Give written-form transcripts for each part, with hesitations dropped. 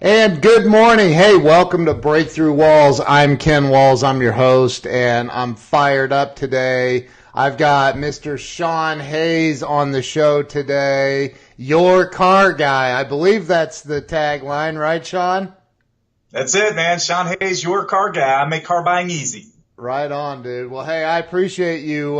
And good morning. Hey, welcome to Breakthrough Walls. I'm Ken Walls. I'm your host, and I'm fired up today. I've got Mr. Shawn Hays on the show today. Your car guy. I believe that's the tagline, right, Shawn? That's it, man. Shawn Hays, your car guy. I make car buying easy. Right on, dude. Well, hey, I appreciate you.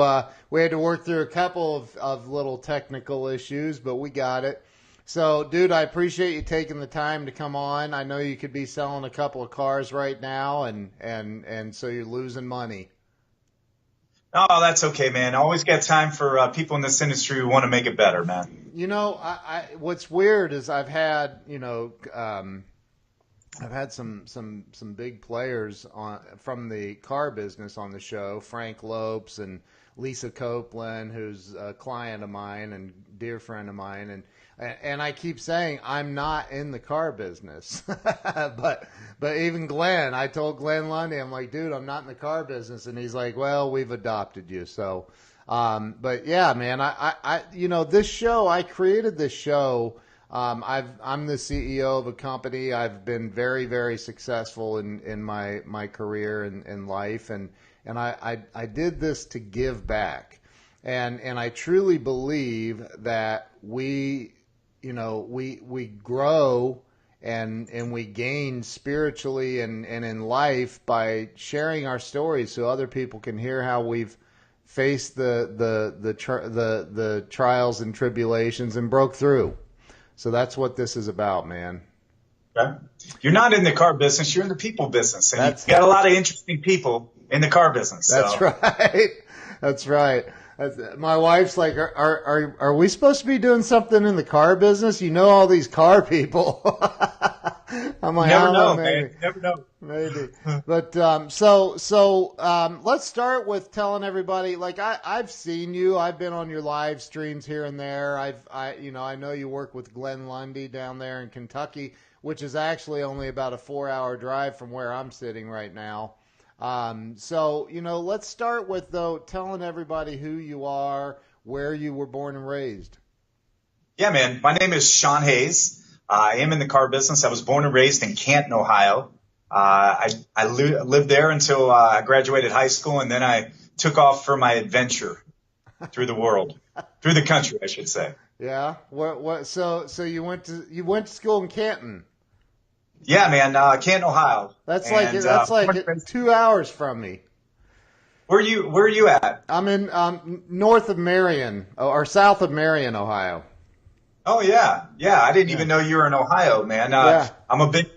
We had to work through a couple of little technical issues, but we got it. So, dude, I appreciate you taking the time to come on. I know you could be selling a couple of cars right now, and so you're losing money. Oh, that's okay, man. I always got time for people in this industry who want to make it better, man. You know, what's weird is I've had, I've had some big players from the car business on the show, Frank Lopes and Lisa Copeland, who's a client of mine and dear friend of mine, and I keep saying I'm not in the car business, but even Glenn, I told Glenn Lundy, I'm like, dude, I'm not in the car business, and he's like, well, we've adopted you, so. But yeah, man, this show, I created this show. I'm the CEO of a company. I've been very, very successful in my career and life, and I did this to give back, and I truly believe that we grow and we gain spiritually and in life by sharing our stories so other people can hear how we've faced the trials and tribulations and broke through. So that's what this is about, man. Okay. You're not in the car business. You're in the people business. And That's you've got a lot of interesting people in the car business. That's So. right. That's right. My wife's like, are we supposed to be doing something in the car business? You know all these car people. I'm like, You never I don't know, maybe. man. You never know. Maybe. But let's start with telling everybody, like I've seen you. I've been on your live streams here and there. I know you work with Glenn Lundy down there in Kentucky, which is actually only about a 4-hour drive from where I'm sitting right now. Let's start with, though, telling everybody who you are, where you were born and raised. Yeah, man. My name is Shawn Hays. I am in the car business. I was born and raised in Canton, Ohio. I lived there until I graduated high school, and then I took off for my adventure through the world, through the country, I should say. Yeah. So you went to school in Canton. Yeah, man. Canton, Ohio. That's And, like 2 hours from me. Where are you at? I'm in north of Marion or south of Marion, Ohio. Oh yeah. Yeah. I didn't even know you were in Ohio, man. Yeah. I'm a big,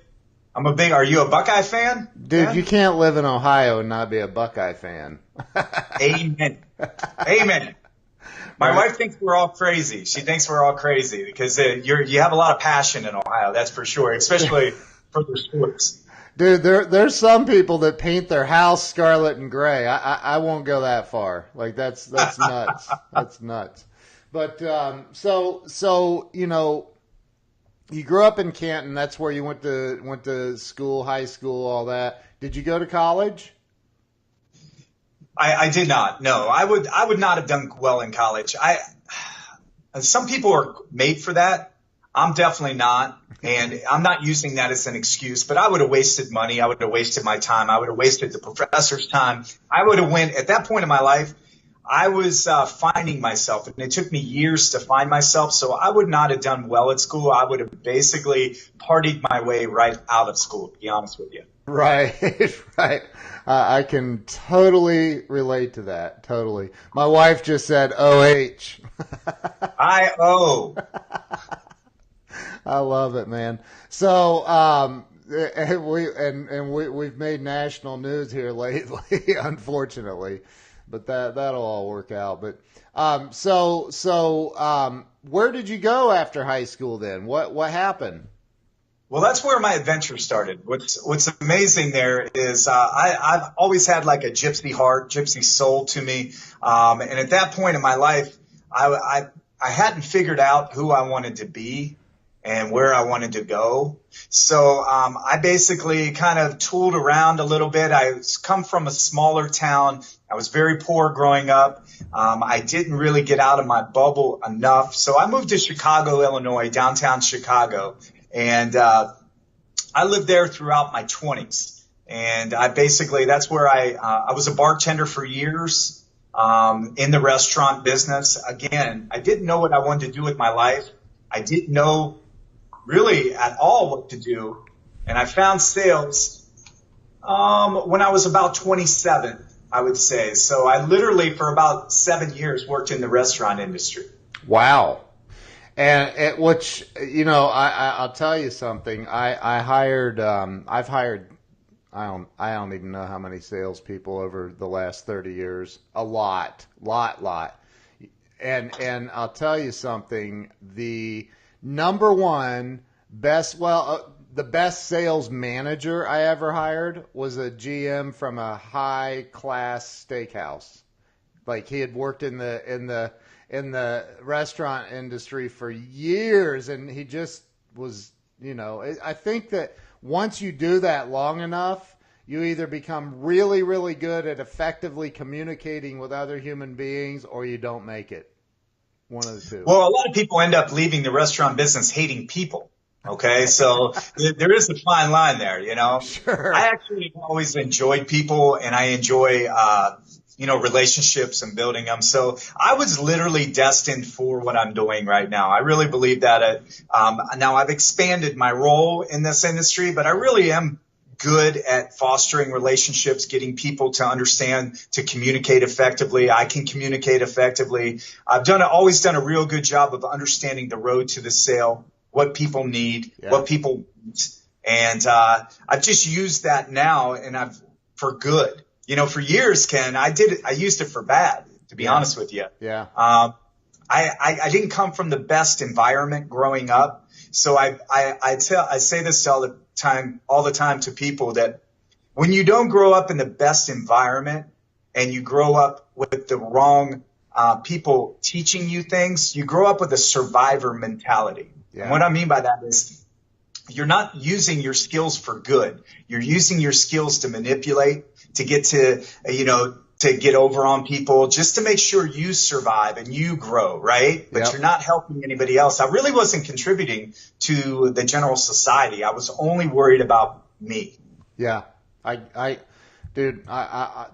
are you a Buckeye fan? Dude, man? you can't live in Ohio and not be a Buckeye fan. Amen. Amen. My wife thinks we're all crazy. She thinks we're all crazy because you have a lot of passion in Ohio. That's for sure, especially for the sports. Dude, there's some people that paint their house scarlet and gray. I won't go that far. Like that's nuts. That's nuts. But you grew up in Canton. That's where you went to school, high school, all that. Did you go to college? I did not. No, I would not have done well in college. Some people are made for that. I'm definitely not. And I'm not using that as an excuse, but I would have wasted money. I would have wasted my time. I would have wasted the professor's time. I would have went at that point in my life. I was finding myself, and it took me years to find myself. So I would not have done well at school. I would have basically partied my way right out of school, to be honest with you. Right, right. I can totally relate to that. Totally. My wife just said OH. I-O. I love it, man. So, we've made national news here lately, unfortunately, but that'll all work out. But where did you go after high school then? What happened? Well, that's where my adventure started. What's amazing there is I've always had like a gypsy heart, gypsy soul to me, and at that point in my life, I hadn't figured out who I wanted to be and where I wanted to go. So I basically kind of tooled around a little bit. I come from a smaller town. I was very poor growing up. I didn't really get out of my bubble enough. So I moved to Chicago, Illinois, downtown Chicago. And I lived there throughout my 20s. And that's where I was a bartender for years, in the restaurant business. Again, I didn't know what I wanted to do with my life. I didn't know really at all what to do. And I found sales, when I was about 27, I would say. So I literally for about 7 years worked in the restaurant industry. Wow. And which, I'll tell you something. I've hired, I don't even know how many salespeople over the last 30 years. A lot. And I'll tell you something. The number one the best sales manager I ever hired was a GM from a high class steakhouse. Like he had worked in the restaurant industry for years, and he just was, I think that once you do that long enough, you either become really, really good at effectively communicating with other human beings, or you don't make it. One of the two. Well, a lot of people end up leaving the restaurant business hating people. Okay, so there is a fine line there, Sure. I actually always enjoyed people, and I enjoy, relationships and building them. So I was literally destined for what I'm doing right now. I really believe that. Now I've expanded my role in this industry, but I really am good at fostering relationships, getting people to understand, to communicate effectively. I can communicate effectively. Always done a real good job of understanding the road to the sale, what people need, what people want. And I've just used that now, and for good. For years, Ken, I used it for bad, to be honest with you. Yeah. I didn't come from the best environment growing up. So I say this all the time to people, that when you don't grow up in the best environment and you grow up with the wrong people teaching you things, you grow up with a survivor mentality. Yeah. And what I mean by that is you're not using your skills for good. You're using your skills to manipulate, to get to get over on people, just to make sure you survive and you grow, right? But you're not helping anybody else. I really wasn't contributing to the general society. I was only worried about me. Yeah. Dude,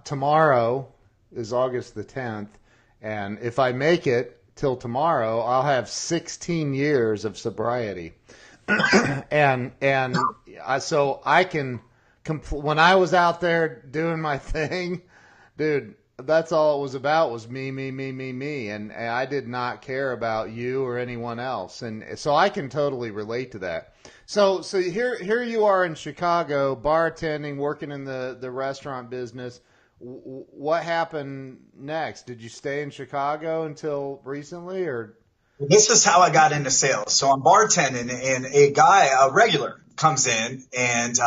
tomorrow is August the 10th, and if I make it till tomorrow, I'll have 16 years of sobriety. So I can, when I was out there doing my thing, dude, that's all it was about, was me. And I did not care about you or anyone else. And so I can totally relate to that. So here you are in Chicago, bartending, working in the restaurant business. What happened next? Did you stay in Chicago until recently, or? This is how I got into sales. So I'm bartending, and a regular, comes in, and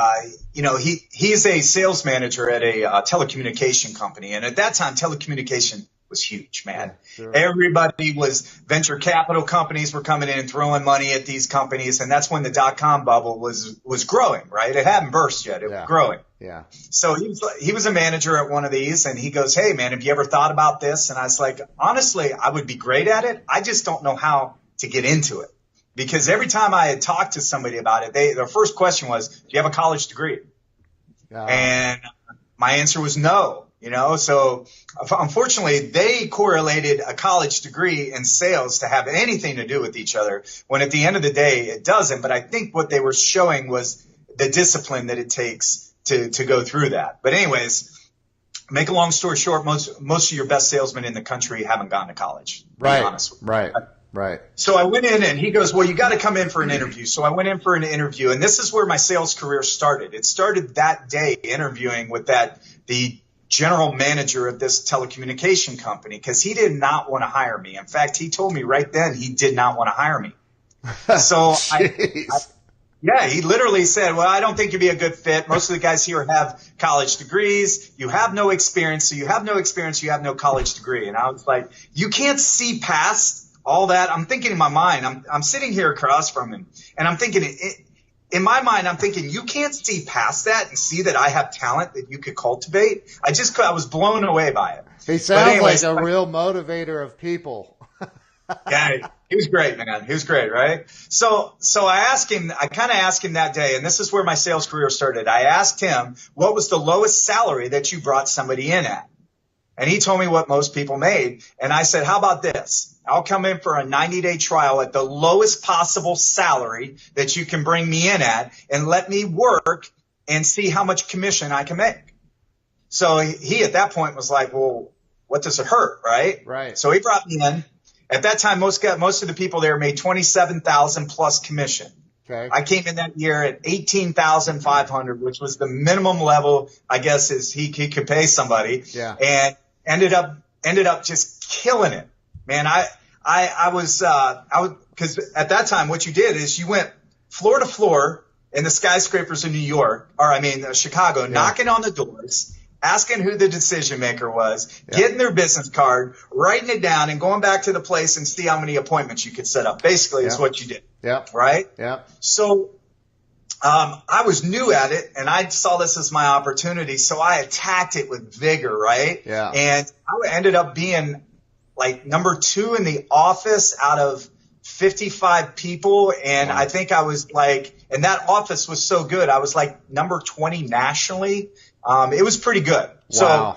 he's a sales manager at a telecommunication company. And at that time, telecommunication was huge, man. Yeah, sure. Everybody venture capital companies were coming in and throwing money at these companies, and that's when the .com bubble was growing, right? It hadn't burst yet. It was growing. Yeah. So he was a manager at one of these, and he goes, "Hey, man, have you ever thought about this?" And I was like, honestly, I would be great at it. I just don't know how to get into it. Because every time I had talked to somebody about it, their first question was, "Do you have a college degree?" And my answer was no. So unfortunately, they correlated a college degree and sales to have anything to do with each other, when at the end of the day, it doesn't. But I think what they were showing was the discipline that it takes to go through that. But anyways, make a long story short, most of your best salesmen in the country haven't gone to college. Right. So I went in, and he goes, "Well, you got to come in for an interview." So I went in for an interview, and this is where my sales career started. It started that day, interviewing with the general manager of this telecommunication company, because he did not want to hire me. In fact, he told me right then he did not want to hire me. So he literally said, "Well, I don't think you'd be a good fit. Most of the guys here have college degrees. You have no experience. So you have no experience. You have no college degree." And I was like, "You can't see past all that?" I'm thinking in my mind, I'm sitting here across from him, and I'm thinking, in my mind, I'm thinking, you can't see past that and see that I have talent that you could cultivate. I was blown away by it. He sounds like a real motivator of people. Yeah, he was great, man. He was great, right? So I kind of asked him that day, and this is where my sales career started. I asked him, what was the lowest salary that you brought somebody in at? And he told me what most people made. And I said, how about this? I'll come in for a 90-day trial at the lowest possible salary that you can bring me in at, and let me work and see how much commission I can make. So he at that point was like, well, what does it hurt, right? Right. So he brought me in. At that time, most of the people there made 27,000 plus commission. Okay. I came in that year at 18,500, which was the minimum level, I guess, is he could pay somebody. Yeah. And ended up just killing it, man. I was because at that time what you did is you went floor to floor in the skyscrapers in New York, or I mean Chicago, knocking on the doors, asking who the decision maker was, getting their business card, writing it down, and going back to the place and see how many appointments you could set up. Basically, is what you did. Yeah. Right. Yeah. So I was new at it, and I saw this as my opportunity, so I attacked it with vigor, right? Yeah. And I ended up being like number 2 in the office out of 55 people, and I think I was like, and that office was so good, I was like number 20 nationally. It was pretty good. Wow. So,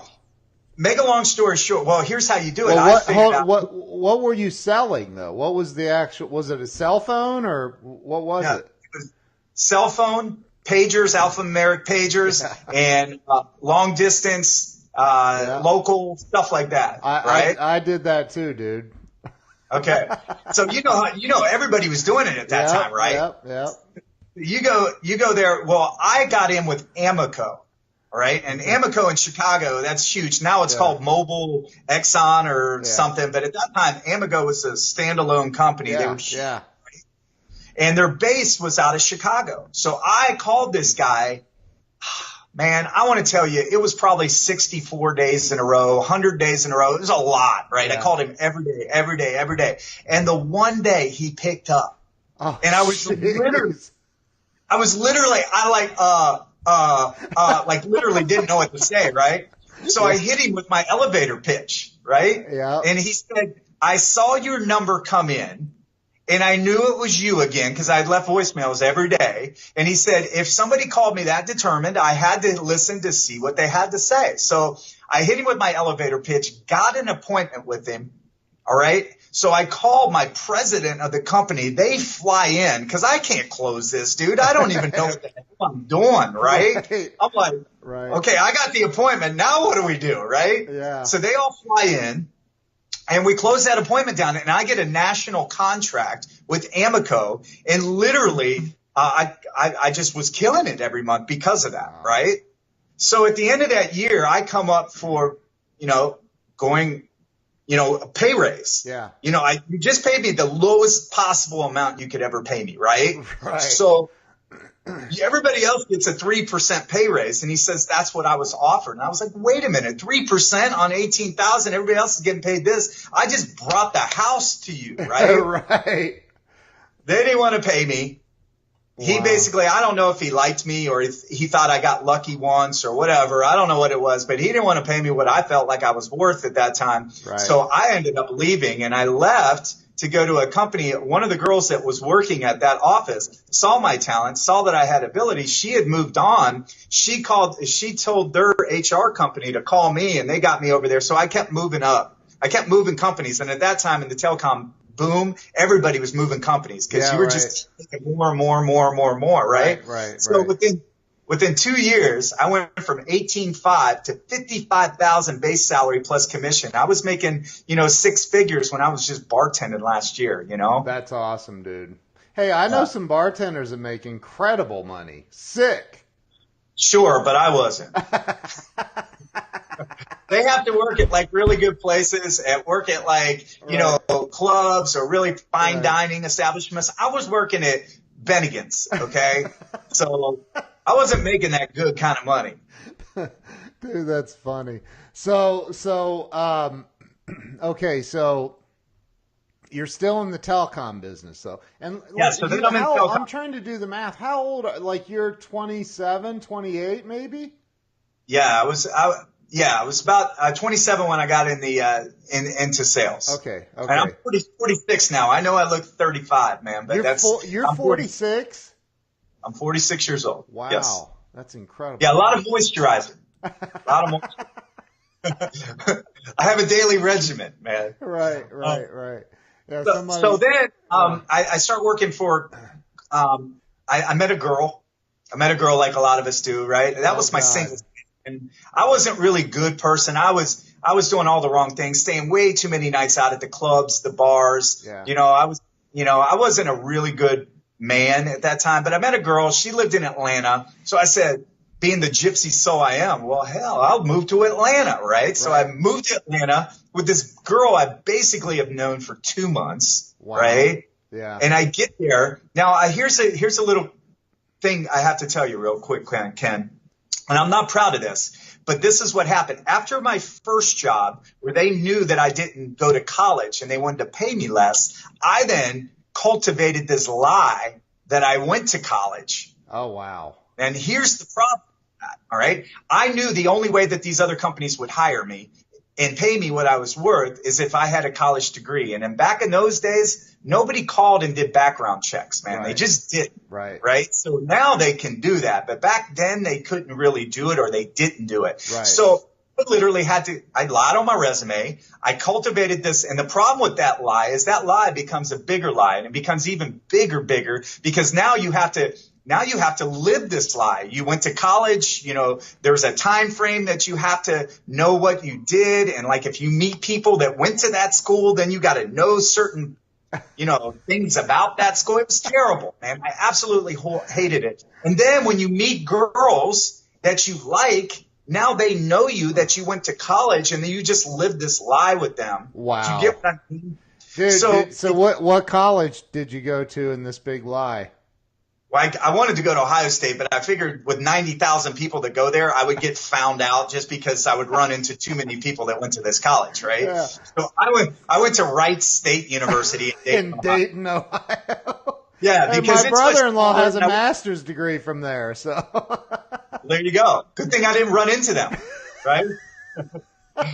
make a long story short, well, here's how you do it. Well, what were you selling though? What was the actual? Was it a cell phone or what was it? Cell phone, pagers, alphanumeric pagers, and long distance, local stuff like that. Right? I did that too, dude. Okay, so everybody was doing it at that time, right? Yep. You go there. Well, I got in with Amico, right? And Amico in Chicago, that's huge. Now it's called Mobile Exxon or something, but at that time, Amico was a standalone company. They were huge. And their base was out of Chicago. So I called this guy. Man, I want to tell you, it was probably 64 days in a row, 100 days in a row. It was a lot, right? I called him every day. And the one day he picked up. Oh, and I was literally, literally didn't know what to say, right? So I hit him with my elevator pitch, right? Yeah. And he said, I saw your number come in. And I knew it was you again because I'd left voicemails every day. And he said, if somebody called me that determined, I had to listen to see what they had to say. So I hit him with my elevator pitch, got an appointment with him. All right. So I called my president of the company. They fly in because I can't close this, dude. I don't even know what the hell I'm doing. Right. I'm like, okay, I got the appointment. Now what do we do? Right. Yeah. So they all fly in. And we close that appointment down, and I get a national contract with Amico, and literally, I just was killing it every month because of that, right? So at the end of that year, I come up for, going, a pay raise. Yeah. You just paid me the lowest possible amount you could ever pay me, right? Right. So everybody else gets a 3% pay raise, and he says that's what I was offered. And I was like, wait a minute, 3% on 18,000. Everybody else is getting paid this. I just brought the house to you, right? Right. They didn't want to pay me. Wow. He basically, I don't know if he liked me or if he thought I got lucky once or whatever. I don't know what it was, but he didn't want to pay me what I felt like I was worth at that time. Right. So I ended up leaving, and I left to go to a company. One of the girls that was working at that office saw my talent, saw that I had ability. She had moved on. She told their HR company to call me, and they got me over there. So I kept moving up. I kept moving companies. And at that time in the telecom boom, everybody was moving companies because you were just taking more, right? Right. So within 2 years, I went from 18,500 to 55,000 base salary plus commission. I was making, 6 figures when I was just bartending last year, That's awesome, dude. Hey, I know some bartenders that make incredible money. Sick. Sure, but I wasn't. They have to work at like really good places and work at like, clubs or really fine dining establishments. I was working at Bennigan's, okay? So I wasn't making that good kind of money. Dude, that's funny. So, okay, so you're still in the telecom business, though. And yeah, so then I'm in telecom. I'm trying to do the math. How old? Like you're 27, 28, maybe? Yeah, Yeah, I was about 27 when I got in the into sales. Okay, And I'm okay. 46 now. I know I look 35, man, but You're I'm 40. 46? I'm 46 years old. Yes. Wow, that's Yeah, a incredible, lot man. of moisturizer. A lot of moisturizer. I have a daily regimen, man. Right, Um, right, right. Yeah, so somebody. then Yeah. I start working for. Um, I met a girl. I met a girl like a lot of us do, right? That Oh was my single. God. And I wasn't really a good person. I was doing all the wrong things, staying way too many nights out at the clubs, the bars. Yeah. I wasn't a really good man at that time. But I met a girl. She lived in Atlanta. So I said, being the gypsy soul I am, well, hell, I'll move to Atlanta, right? So I Right. moved to Atlanta with this girl I basically have known for 2 months, Wow. right? Yeah. And I get there. Now, here's a little thing I have to tell you real quick, Ken. And I'm not proud of this, but this is what happened. After my first job, where they knew that I didn't go to college and they wanted to pay me less, I then cultivated this lie that I went to college. Oh wow. And here's the problem. All right. I knew the only way that these other companies would hire me and pay me what I was worth is if I had a college degree. And then back in those days, nobody called and did background checks, man. They Right. just didn't. Right. Right. So now they can do that. But back then they couldn't really do it or they didn't do it. Right. So I literally I lied on my resume. I cultivated this. And the problem with that lie is that lie becomes a bigger lie and it becomes even bigger because now you have to live this lie. You went to college, there's a time frame that you have to know what you did. And like if you meet people that went to that school, then you got to know certain, things about that school. It was terrible, man. I absolutely hated it. And then when you meet girls that you like, now they know you that you went to college and then you just lived this lie with them. Wow. Do you get what I mean? Dude, so what college did you go to in this big lie? Well, I wanted to go to Ohio State, but I figured with 90,000 people that go there, I would get found out just because I would run into too many people that went to this college, right? Yeah. So I went to Wright State University in Dayton, Ohio. Yeah, and because my brother-in-law has a now, master's degree from there, so there you go. Good thing I didn't run into them, right?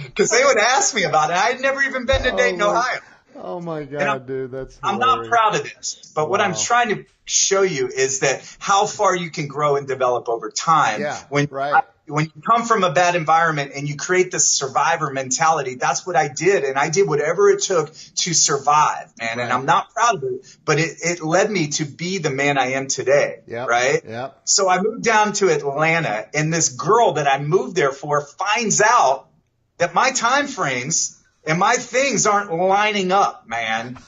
Because they would ask me about it. I had never even been to Dayton, Ohio. Oh my God, dude, that's hilarious. I'm not proud of this, but what I'm trying to show you is that how far you can grow and develop over time. Yeah, when you come from a bad environment and you create this survivor mentality, that's what I did. And I did whatever it took to survive, man. Right. And I'm not proud of it, but it led me to be the man I am today. Yep. Right. Yep. So I moved down to Atlanta and this girl that I moved there for finds out that my time frames and my things aren't lining up, man.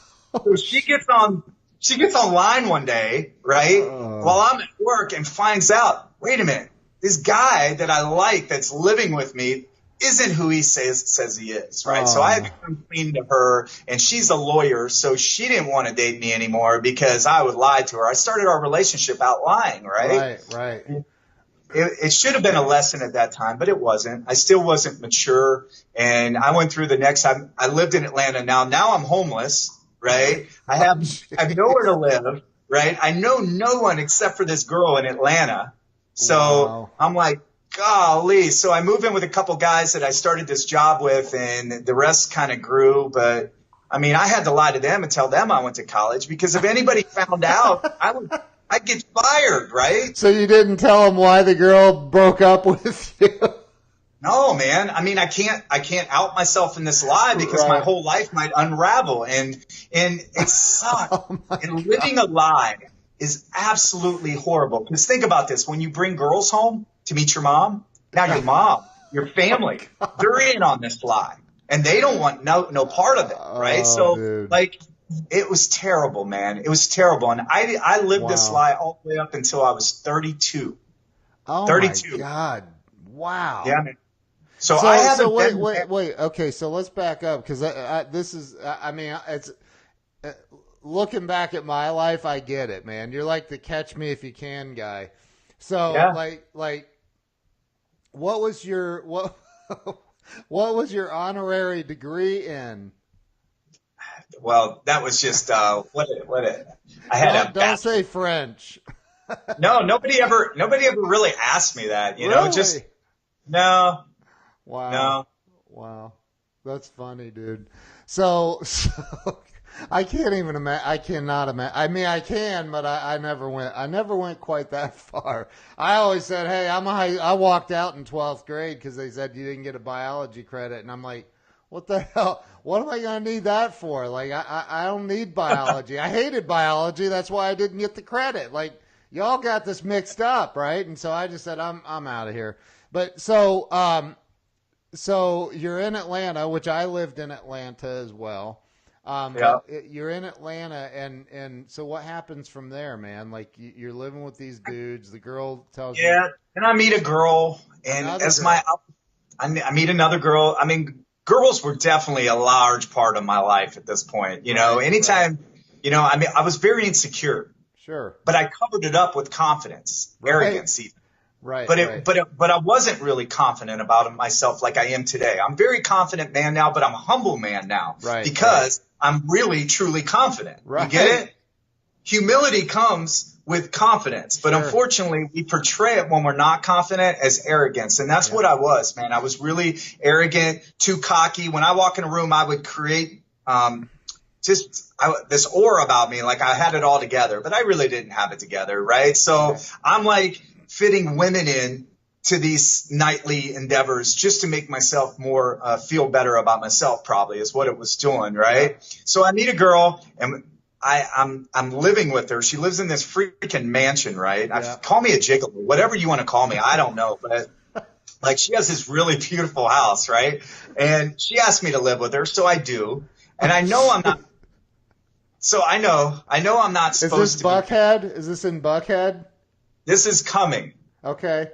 So she gets online one day, right? While I'm at work and finds out, wait a minute, this guy that I like that's living with me isn't who he says he is, right? So I had to come clean to her, and she's a lawyer, so she didn't want to date me anymore because I would lie to her. I started our relationship out lying, right? Right. It should have been a lesson at that time, but it wasn't. I still wasn't mature. And I went through the next time. I lived in Atlanta. Now I'm homeless, right? I have nowhere to live, right? I know no one except for this girl in Atlanta. So I'm like, golly. So I moved in with a couple guys that I started this job with, and the rest kind of grew. But I mean, I had to lie to them and tell them I went to college because if anybody found out, I'd get fired, right? So you didn't tell him why the girl broke up with you? No, man. I mean, I can't out myself in this lie because my whole life might unravel, and it sucks. And living a lie is absolutely horrible. Because think about this: when you bring girls home to meet your mom, now your mom, your family, they're in on this lie, and they don't want no part of it, right? Dude. It was terrible, man. It was terrible. And I lived this lie all the way up until I was 32. Oh, 32. My God. Wow. Yeah, man. So I haven't wait. Okay, so let's back up because it's looking back at my life, I get it, man. You're like the catch me if you can guy. So like what was your honorary degree in? Well, that was just I had don't say French. No, nobody ever really asked me that. You know, just no. Wow. No. Wow. That's funny, dude. So I can't even imagine. I cannot imagine. I mean, I can, but I never went. I never went quite that far. I always said, "Hey, I walked out in 12th grade because they said you didn't get a biology credit," and I'm like, "What the hell? What am I going to need that for? Like, I don't need biology. I hated biology. That's why I didn't get the credit. Like, y'all got this mixed up, right?" And so I just said, "I'm out of here." But so you're in Atlanta, which I lived in Atlanta as well. Yeah. You're in Atlanta, and so what happens from there, man? Like you're living with these dudes. The girl tells you Yeah. And I meet a girl, and another as girl. I meet another girl. I mean, girls were definitely a large part of my life at this point. Right, Anytime, I mean, I was very insecure, sure, but I covered it up with confidence, right, arrogance even. right, But I wasn't really confident about myself like I am today. I'm a very confident man now, but I'm a humble man now because I'm really truly confident. right. You get it? Humility comes with confidence, but Sure. unfortunately we portray it when we're not confident as arrogance. And that's what I was, man. I was really arrogant, too cocky. When I walk in a room, I would create, this aura about me, like I had it all together, but I really didn't have it together. Right. So I'm like fitting women in to these nightly endeavors just to make myself more feel better about myself, probably is what it was doing. Right. So I meet a girl and I'm living with her. She lives in this freaking mansion, right? Call me a gigolo, whatever you want to call me. I don't know, but like she has this really beautiful house, right? And she asked me to live with her, so I do. And I know I'm not. So I know I'm not supposed to. Buckhead? Is this in Buckhead? This is coming. Okay.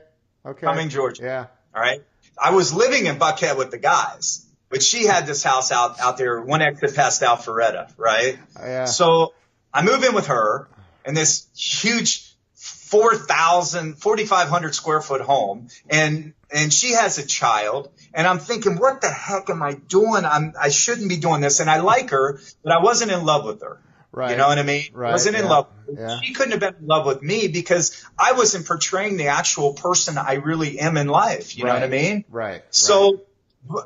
Coming, Georgia. Yeah. All right. I was living in Buckhead with the guys, but she had this house out there, one exit past Alpharetta, right? Yeah. So I move in with her in this huge 4,500 square foot home, and she has a child, and I'm thinking, what the heck am I doing? I shouldn't be doing this, and I like her, but I wasn't in love with her. Right. You know what I mean? Right. I wasn't in love with her. Yeah. She couldn't have been in love with me because I wasn't portraying the actual person I really am in life. You know what I mean? Right. So,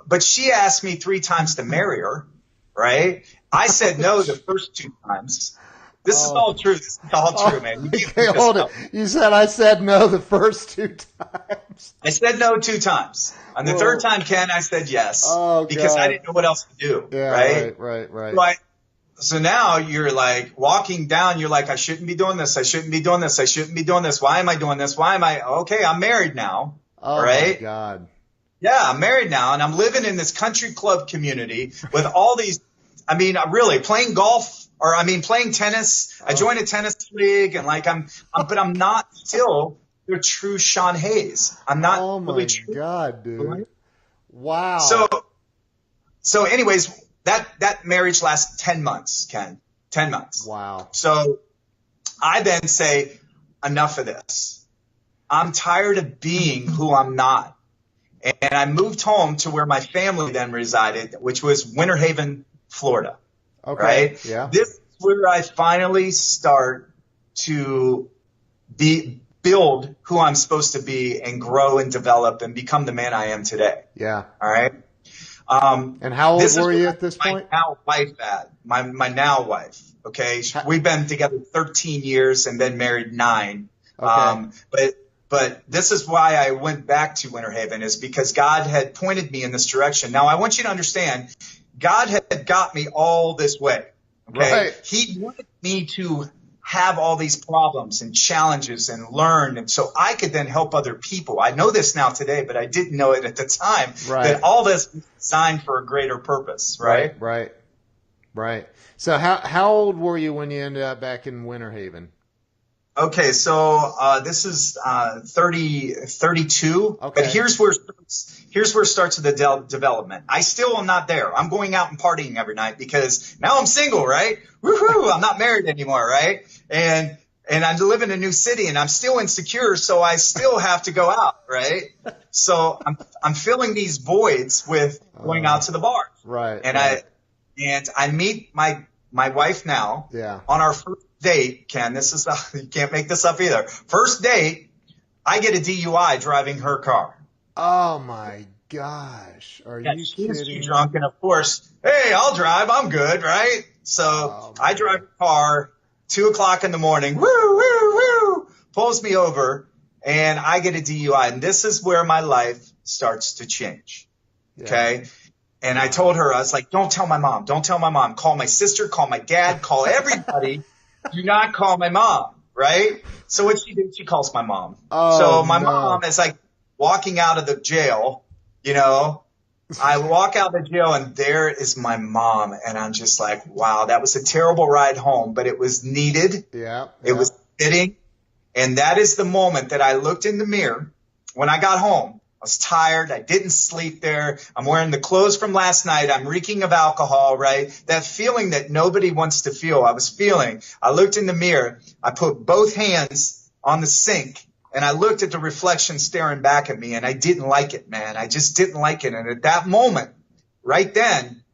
but she asked me 3 times to marry her, right? I said no the first 2 times. This is all true. This is all true, man. Okay, hold it. You said I said no the first 2 times. I said no 2 times. On the third time, Ken, I said yes because I didn't know what else to do. Yeah, right. So now you're like walking down. You're like, I shouldn't be doing this. I shouldn't be doing this. I shouldn't be doing this. Why am I doing this? Why am I? Okay, I'm married now. Oh, right? My God. Yeah, I'm married now, and I'm living in this country club community with all these. I mean, really playing golf, playing tennis. I joined a tennis league, and like but I'm not still the true Shawn Hays. I'm not. Oh my really true. God, dude! Wow. So, anyways, that marriage lasts 10 months, Ken. 10 months. Wow. So I then say, enough of this. I'm tired of being who I'm not. And I moved home to where my family then resided, which was Winter Haven, Florida. Okay. Right? Yeah. This is where I finally start to build who I'm supposed to be and grow and develop and become the man I am today. Yeah. All right. And how old were you at this point? My now wife. Okay. We've been together 13 years and been married 9. Okay. But this is why I went back to Winter Haven, is because God had pointed me in this direction. Now I want you to understand, God had got me all this way. Okay. Right. He wanted me to have all these problems and challenges and learn, and so I could then help other people. I know this now today, but I didn't know it at the time. Right. That all this was designed for a greater purpose. Right. Right. So how old were you when you ended up back in Winter Haven? Okay, so this is 32. Okay. But here's where it starts the development. I still am not there. I'm going out and partying every night because now I'm single, right? Woohoo! I'm not married anymore, right? And I live in a new city, and I'm still insecure, so I still have to go out, right? So I'm filling these voids with going out to the bars, right? And I meet my wife now. Yeah. On our first date, Ken, you can't make this up either. First date, I get a DUI driving her car. Oh my gosh. Are Yeah, you she was too kidding? drunk, and of course, hey, I'll drive. I'm good, right? So Oh, I man. drive a car, 2 o'clock in the morning. Woo, woo, woo! Pulls me over, and I get a DUI, and this is where my life starts to change. Yeah. Okay. And I Wow. told her, I was like, don't tell my mom. Don't tell my mom. Call my sister, call my dad, call everybody. Do not call my mom. Right. So what she did, she calls my mom. Oh, So my no. mom is like walking out of the jail, you know, I walk out of the jail and there is my mom. And I'm just like, wow, that was a terrible ride home, but it was needed. Yeah. It was fitting. And that is the moment that I looked in the mirror when I got home. I was tired. I didn't sleep there. I'm wearing the clothes from last night. I'm reeking of alcohol, right? That feeling that nobody wants to feel. I was feeling. I looked in the mirror. I put both hands on the sink and I looked at the reflection staring back at me and I didn't like it, man. I just didn't like it. And at that moment, right then,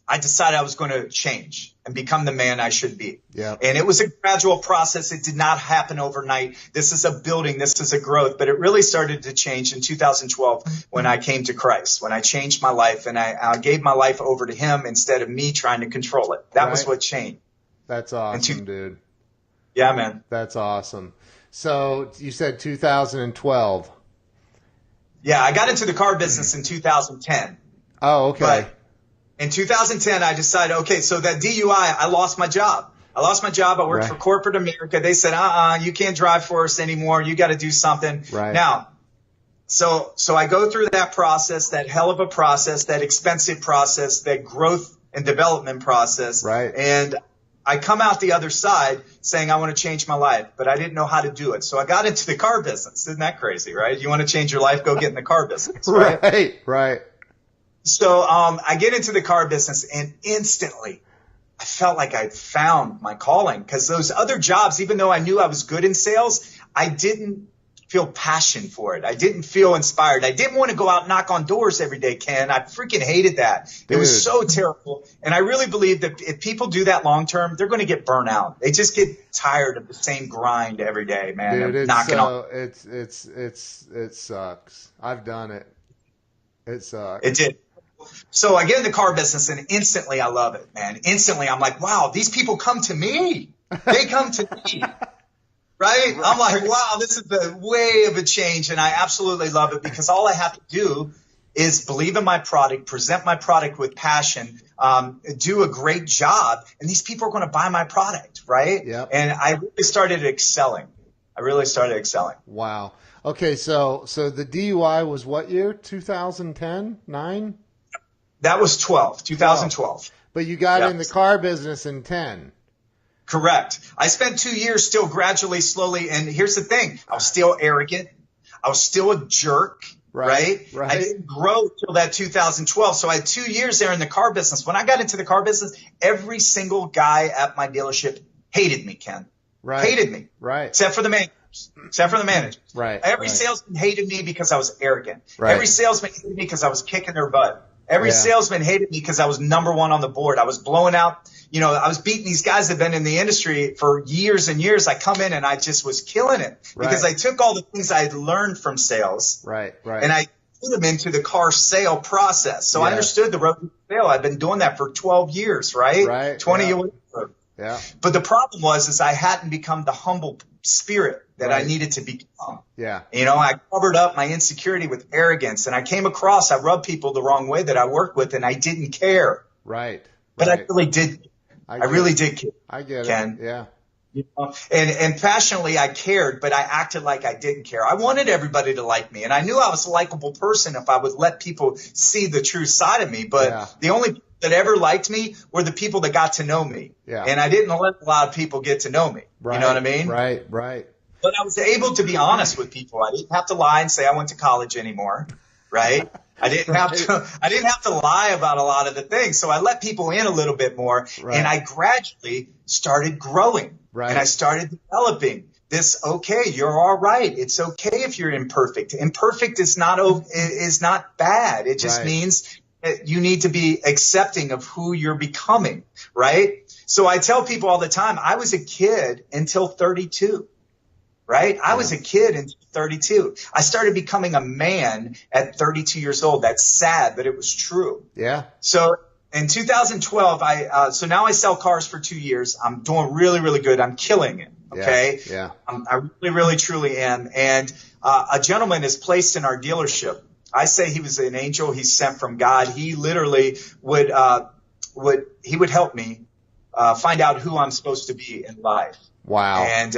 I decided I was going to change and become the man I should be. Yeah. And it was a gradual process. It did not happen overnight. This is a building. This is a growth. But it really started to change in 2012 when I came to Christ, when I changed my life and I gave my life over to him instead of me trying to control it. That was what changed. That's awesome, dude. Yeah, man. That's awesome. So you said 2012. Yeah, I got into the car business in 2010. Oh, okay. But in 2010, I decided, okay, so that DUI, I lost my job. I lost my job. I worked for corporate America. They said, you can't drive for us anymore. You got to do something. Right. Now, so I go through that process, that hell of a process, that expensive process, that growth and development process. Right. And I come out the other side saying I want to change my life, but I didn't know how to do it. So I got into the car business. Isn't that crazy, right? You want to change your life, go get in the car business. Right. Right. So I get into the car business and instantly I felt like I'd found my calling because those other jobs, even though I knew I was good in sales, I didn't feel passion for it. I didn't feel inspired. I didn't want to go out and knock on doors every day, Ken. I freaking hated that. Dude. It was so terrible. And I really believe that if people do that long term, they're going to get burnt out. They just get tired of the same grind every day, man. Dude, it sucks. I've done it. It sucks. It did. So I get in the car business and instantly I love it, man. Instantly I'm like, wow, these people come to me. They come to me. Right? I'm like, wow, this is the way of a change. And I absolutely love it because all I have to do is believe in my product, present my product with passion, do a great job. And these people are going to buy my product. Right? Yep. And I really started excelling. Wow. Okay. So the DUI was what year? 2010, 9? That was 2012. But you got in the car business in 10. Correct. I spent 2 years still gradually, slowly. And here's the thing. I was still arrogant. I was still a jerk. Right. I didn't grow till that 2012. So I had 2 years there in the car business. When I got into the car business, every single guy at my dealership hated me, Ken. Right. Hated me. Right. Except for the managers. Right. Every salesman hated me because I was arrogant. Right. Every salesman hated me because I was kicking their butt. Every salesman hated me because I was number one on the board. I was blowing out, I was beating these guys that have been in the industry for years and years. I come in and I just was killing it because I took all the things I had learned from sales. Right. And I put them into the car sale process. So I understood the road to sale. I've been doing that for 12 years, right? 20 years. Yeah. But the problem was I hadn't become the humble spirit that I needed to become. Yeah. I covered up my insecurity with arrogance and I rubbed people the wrong way that I worked with and I didn't care. Right. But I really did. I really did care. I get Ken. it. Yeah. And passionately I cared, but I acted like I didn't care. I wanted everybody to like me and I knew I was a likable person if I would let people see the true side of me. But the only people that ever liked me were the people that got to know me. Yeah. And I didn't let a lot of people get to know me. Right. You know what I mean? Right. But I was able to be honest with people. I didn't have to lie and say I went to college anymore, right? I didn't have to lie about a lot of the things. So I let people in a little bit more and I gradually started growing and I started developing this. Okay, you're all right. It's okay if you're imperfect. Imperfect is not bad. It just means that you need to be accepting of who you're becoming, right? So I tell people all the time, I was a kid until 32. right? I Yeah. was a kid in 32. I started becoming a man at 32 years old. That's sad, but it was true. Yeah. So in 2012, so now I sell cars for 2 years. I'm doing really, really good. I'm killing it. Yeah. Okay. Yeah. I really, really, truly am. And a gentleman is placed in our dealership. I say he was an angel. He's sent from God. He literally would help me find out who I'm supposed to be in life. Wow. And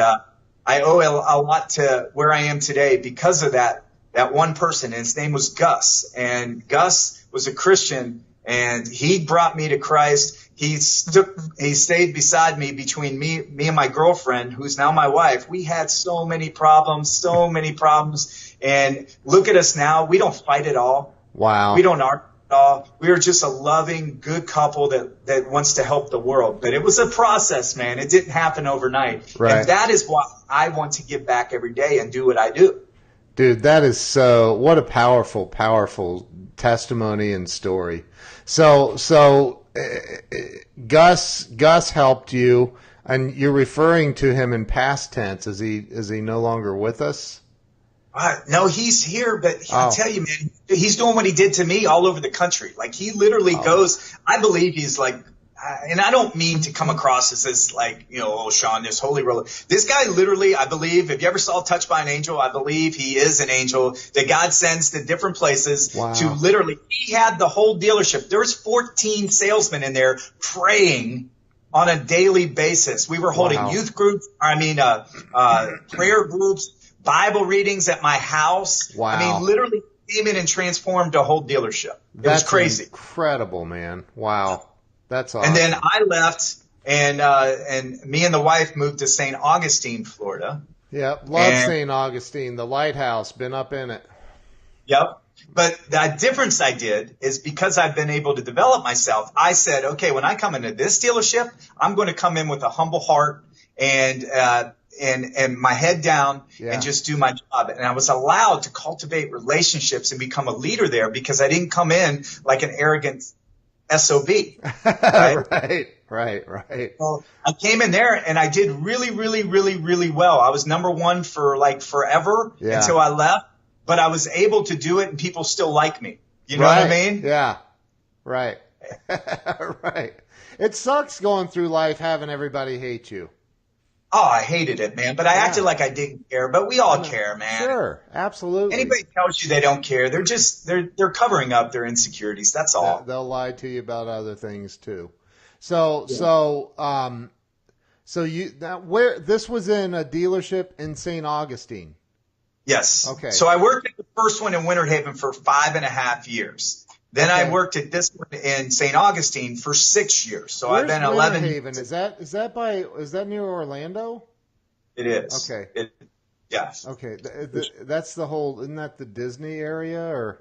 I owe a lot to where I am today because of that one person. And his name was Gus. And Gus was a Christian, and he brought me to Christ. He stayed beside me between me and my girlfriend, who's now my wife. We had so many problems. And look at us now. We don't fight at all. Wow. We don't argue at all. We are just a loving, good couple that wants to help the world. But it was a process, man. It didn't happen overnight. Right. And that is why I want to give back every day and do what I do. Dude, that is what a powerful, powerful testimony and story. So Gus helped you, and you're referring to him in past tense. Is he no longer with us? No, he's here, but I'll tell you, man, he's doing what he did to me all over the country. Like, he literally goes, I believe he's like, and I don't mean to come across as this, like, oh, Shawn, this holy roller. This guy literally, I believe, if you ever saw Touched by an Angel, I believe he is an angel that God sends to different places. Wow. To literally, he had the whole dealership. There was 14 salesmen in there praying on a daily basis. We were holding youth groups, prayer groups, Bible readings at my house. Wow. I mean, literally came in and transformed a whole dealership. It was crazy. Incredible, man. Wow. That's awesome. And then I left, and me and the wife moved to St. Augustine, Florida. Yep. Love St. Augustine, the lighthouse. Been up in it. Yep. But the difference I did is because I've been able to develop myself, I said, okay, when I come into this dealership, I'm going to come in with a humble heart and my head down and just do my job. And I was allowed to cultivate relationships and become a leader there because I didn't come in like an arrogant SOB. Right? Right. Well, I came in there and I did really, really, really, really well. I was number one for like forever until I left, but I was able to do it and people still like me. You know what I mean? Yeah. Right. Right. It sucks going through life having everybody hate you. Oh, I hated it, man. But I acted like I didn't care. But we all care, man. Sure, absolutely. Anybody tells you they don't care, they're covering up their insecurities. That's all. They'll lie to you about other things too. So this was in a dealership in St. Augustine. Yes. Okay. So I worked at the first one in Winter Haven for 5.5 years. Then I worked at this one in St. Augustine for 6 years. So I've been 11. Winter Haven? Is that near Orlando? It is. Okay. Yes. Okay. That's the whole. Isn't that the Disney area or?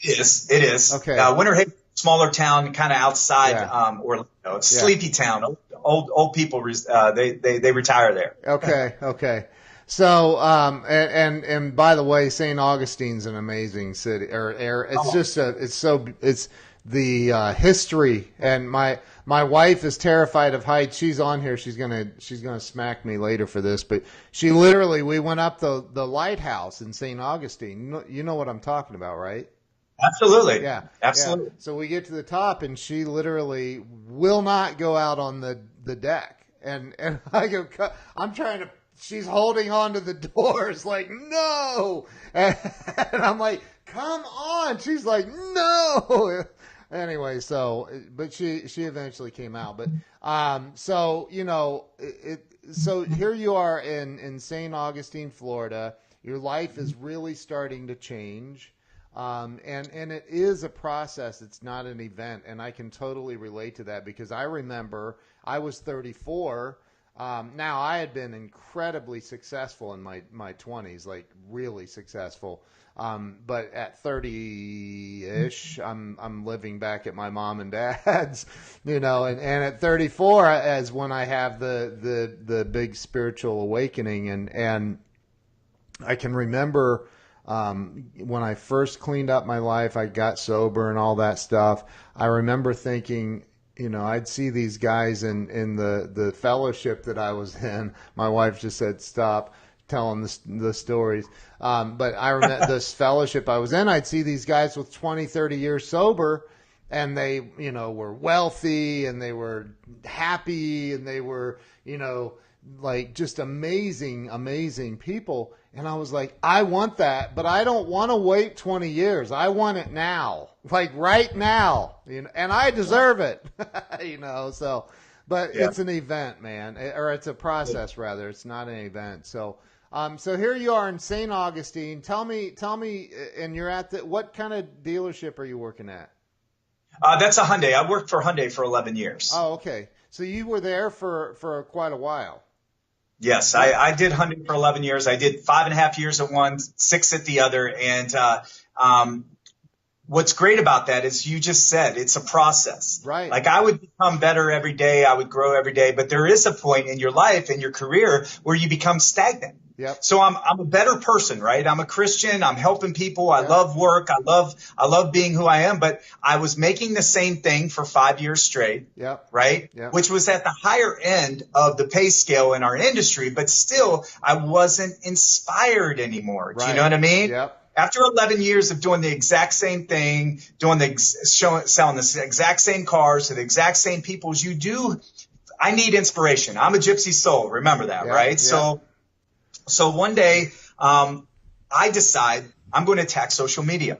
It is. Okay. Winter Haven, smaller town, kind of outside Orlando. It's a sleepy town. Old people they retire there. Okay. So, and by the way, St. Augustine's an amazing city. It's the history, and my wife is terrified of heights. She's on here. She's gonna smack me later for this, but we went up the lighthouse in St. Augustine. You know what I'm talking about, right? Absolutely. Yeah. Absolutely. Yeah. So we get to the top, and she literally will not go out on the deck, and I go, I'm trying to. She's holding on to the doors like, no. And I'm like, come on. She's like, no. Anyway, but she eventually came out. But, so here you are in St. Augustine, Florida. Your life is really starting to change. And it is a process. It's not an event. And I can totally relate to that because I remember I was 34. Now I had been incredibly successful in my 20s, like really successful. But at 30-ish, I'm living back at my mom and dad's, and at 34 as when I have the big spiritual awakening. And I can remember, when I first cleaned up my life, I got sober and all that stuff. I remember thinking, I'd see these guys in the fellowship that I was in. My wife just said, stop. telling the stories. But I remember this fellowship I was in, I'd see these guys with 20, 30 years sober, and they, were wealthy and they were happy and they were, like just amazing, amazing people. And I was like, I want that, but I don't want to wait 20 years. I want it now, like right now, and I deserve it, so, but Yeah. it's an event, man, or it's a process rather. It's not an event. So, so here you are in St. Augustine. Tell me, and you're at what kind of dealership are you working at? That's a Hyundai. I worked for Hyundai for 11 years. Oh, okay. So you were there for quite a while. Yes, I did Hyundai for 11 years. I did 5.5 years at one, 6 at the other. And what's great about that is you just said it's a process. Right. Like I would become better every day. I would grow every day. But there is a point in your life, in your career, where you become stagnant. Yep. So I'm a better person, right? I'm a Christian. I'm helping people. I love work. I love being who I am. But I was making the same thing for 5 years straight, right? Yep. Which was at the higher end of the pay scale in our industry. But still, I wasn't inspired anymore. Right. Do you know what I mean? Yep. After 11 years of doing the exact same thing, selling the exact same cars to the exact same people as you do, I need inspiration. I'm a gypsy soul. Remember that, right? Yeah. So one day, I decide I'm going to attack social media.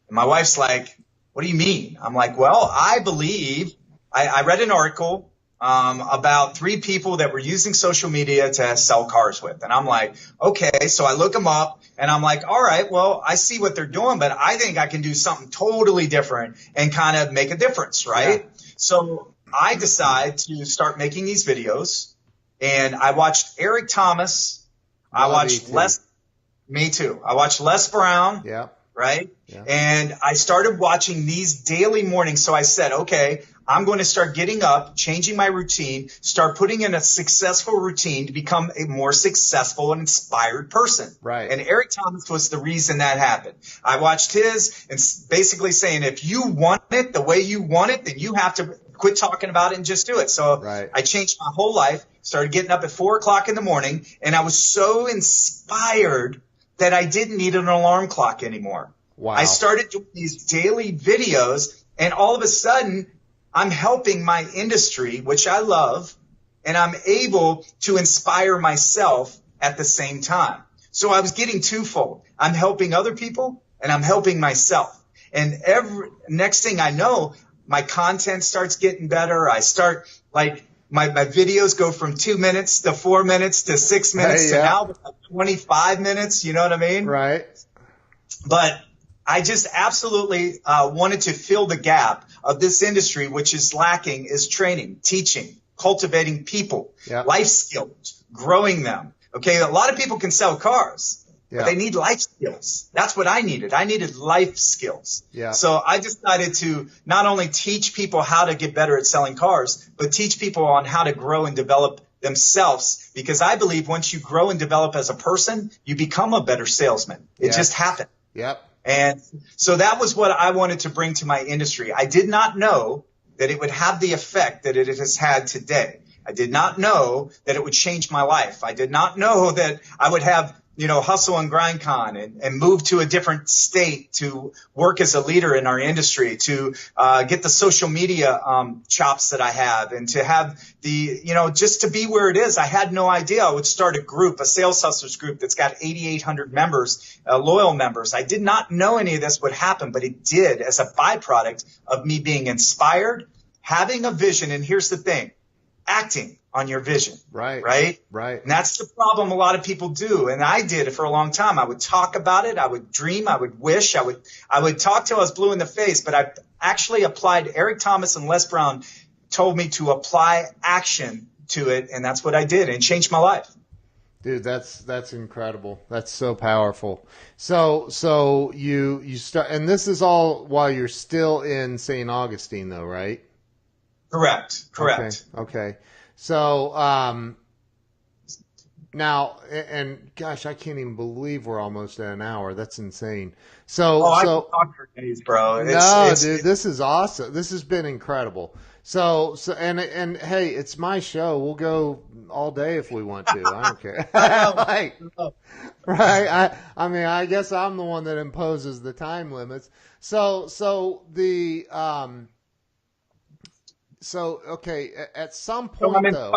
And my wife's like, what do you mean? I'm like, well, I believe I read an article about 3 people that were using social media to sell cars with. And I'm like, okay. So I look them up and I'm like, all right, well, I see what they're doing, but I think I can do something totally different and kind of make a difference, right? Yeah. So I decide to start making these videos, and I watched Eric Thomas. I watched me too. I watched Les Brown. Yeah. Right. Yeah. And I started watching these daily mornings. So I said, okay, I'm going to start getting up, changing my routine, start putting in a successful routine to become a more successful and inspired person. Right. And Eric Thomas was the reason that happened. I watched his and basically saying, if you want it the way you want it, then you have to quit talking about it and just do it. So I changed my whole life, started getting up at 4 o'clock in the morning, and I was so inspired that I didn't need an alarm clock anymore. Wow. I started doing these daily videos, and all of a sudden, I'm helping my industry, which I love, and I'm able to inspire myself at the same time. So I was getting twofold. I'm helping other people, and I'm helping myself. And next thing I know, my content starts getting better. I start my videos go from 2 minutes to 4 minutes to 6 minutes to now 25 minutes. You know what I mean? Right. But I just absolutely wanted to fill the gap of this industry, which is lacking, is training, teaching, cultivating people, life skills, growing them. Okay, a lot of people can sell cars, but they need life skills. That's what I needed. I needed life skills. Yeah. So I decided to not only teach people how to get better at selling cars, but teach people on how to grow and develop themselves, because I believe once you grow and develop as a person, you become a better salesman. It just happened. Yep. And so that was what I wanted to bring to my industry. I did not know that it would have the effect that it has had today. I did not know that it would change my life. I did not know that I would have, hustle and grind con and move to a different state to work as a leader in our industry, to get the social media chops that I have, and to have the, just to be where it is. I had no idea I would start a group, a sales hustlers group that's got 8,800 members, loyal members. I did not know any of this would happen, but it did as a byproduct of me being inspired, having a vision. And here's the thing, acting on your vision. Right. And that's the problem a lot of people do. And I did it for a long time. I would talk about it. I would dream. I would wish. I would talk till I was blue in the face. But I actually applied. Eric Thomas and Les Brown told me to apply action to it. And that's what I did, and changed my life. Dude, that's incredible. That's so powerful. So you start, and this is all while you're still in St. Augustine though, right? Correct. Okay. So, Now, and gosh, I can't even believe we're almost at an hour. That's insane. Oh, I can So talk for days, bro. no, dude, this is awesome. This has been incredible. And hey, it's my show. We'll go all day if we want to. I don't care. I know. Like, right? I mean, I guess I'm the one that imposes the time limits. Okay, at some So point though.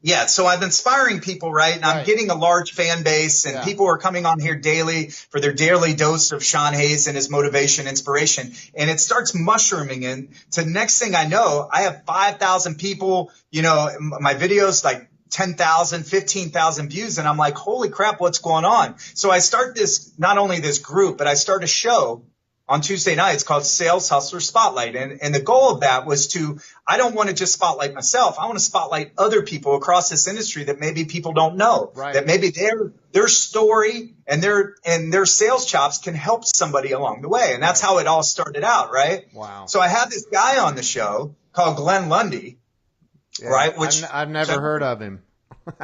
Yeah, so I'm inspiring people, right? And I'm getting a large fan base, and people are coming on here daily for their daily dose of Shawn Hays and his motivation, inspiration. And it starts mushrooming. And to next thing I know, I have 5,000 people, you know, my videos like 10,000, 15,000 views. And I'm like, holy crap, what's going on? So I start this, not only this group, but I start a show on Tuesday nights called Sales Hustler Spotlight. And the goal of that was I don't want to just spotlight myself. I want to spotlight other people across this industry that maybe people don't know, that maybe their story and their sales chops can help somebody along the way. And that's how it all started out, right? Wow. So I had this guy on the show called Glen Lundy, right? Which I've never heard of him.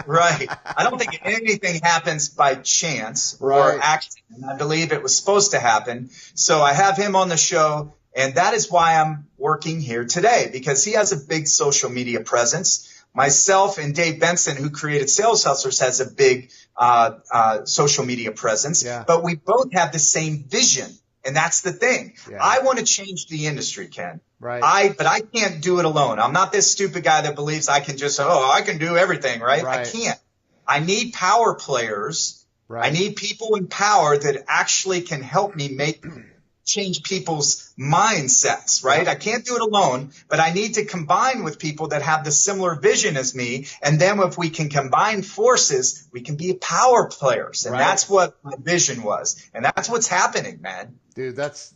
Right. I don't think anything happens by chance or accident. I believe it was supposed to happen. So I have him on the show, and that is why I'm working here today, because he has a big social media presence. Myself and Dave Benson, who created Sales Hustlers, has a big social media presence. Yeah. But we both have the same vision, and that's the thing. Yeah. I want to change the industry, Ken. Right. But I can't do it alone. I'm not this stupid guy that believes I can just, I can do everything, right? I can't. I need power players. Right. I need people in power that actually can help me change people's mindsets, right? I can't do it alone, but I need to combine with people that have the similar vision as me. And then if we can combine forces, we can be power players. And that's what my vision was. And that's what's happening, man. Dude, that's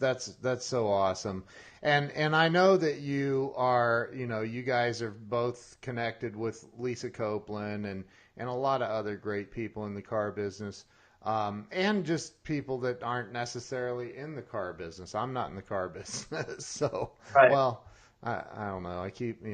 so awesome. And I know that you are, you guys are both connected with Lisa Copeland and a lot of other great people in the car business, and just people that aren't necessarily in the car business. I'm not in the car business, so well, I don't know. I keep,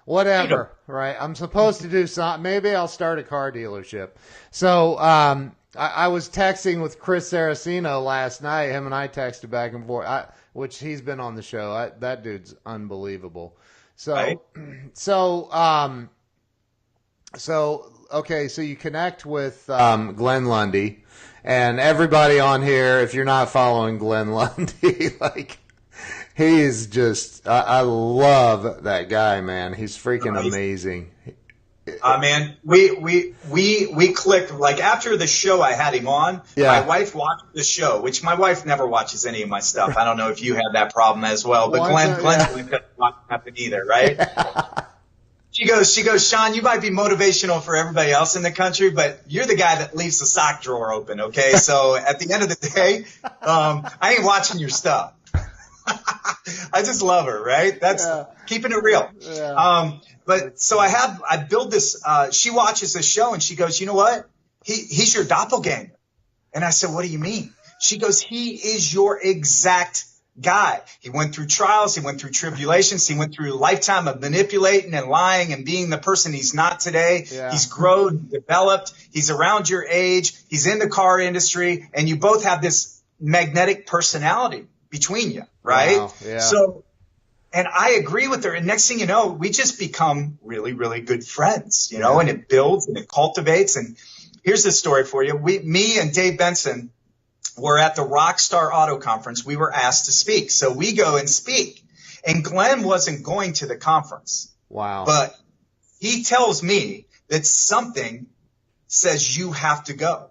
whatever, right? I'm supposed to do something. Maybe I'll start a car dealership. So I was texting with Chris Saraceno last night. Him and I texted back and forth. Which he's been on the show. That dude's unbelievable. So you connect with Glen Lundy, and everybody on here, if you're not following Glen Lundy, like, he is just, I love that guy, man. He's freaking amazing. Man, we clicked. Like, after the show I had him on, my wife watched the show, which my wife never watches any of my stuff. I don't know if you have that problem as well, but Glenn doesn't watch nothing either, right? Yeah. She goes, Shawn, you might be motivational for everybody else in the country, but you're the guy that leaves the sock drawer open, okay? So at the end of the day, I ain't watching your stuff. I just love her, right? That's keeping it real. Yeah. But so I build this, she watches this show and she goes, you know what? He's your doppelganger. And I said, what do you mean? She goes, he is your exact guy. He went through trials. He went through tribulations. He went through a lifetime of manipulating and lying and being the person he's not today. Yeah. He's grown, developed. He's around your age. He's in the car industry, and you both have this magnetic personality between you, right? Wow. Yeah. So, and I agree with her. And next thing you know, we just become really, really good friends, and it builds and it cultivates. And here's the story for you. Me and Dave Benson were at the Rockstar Auto Conference. We were asked to speak. So we go and speak. And Glenn wasn't going to the conference. Wow. But he tells me that something says you have to go.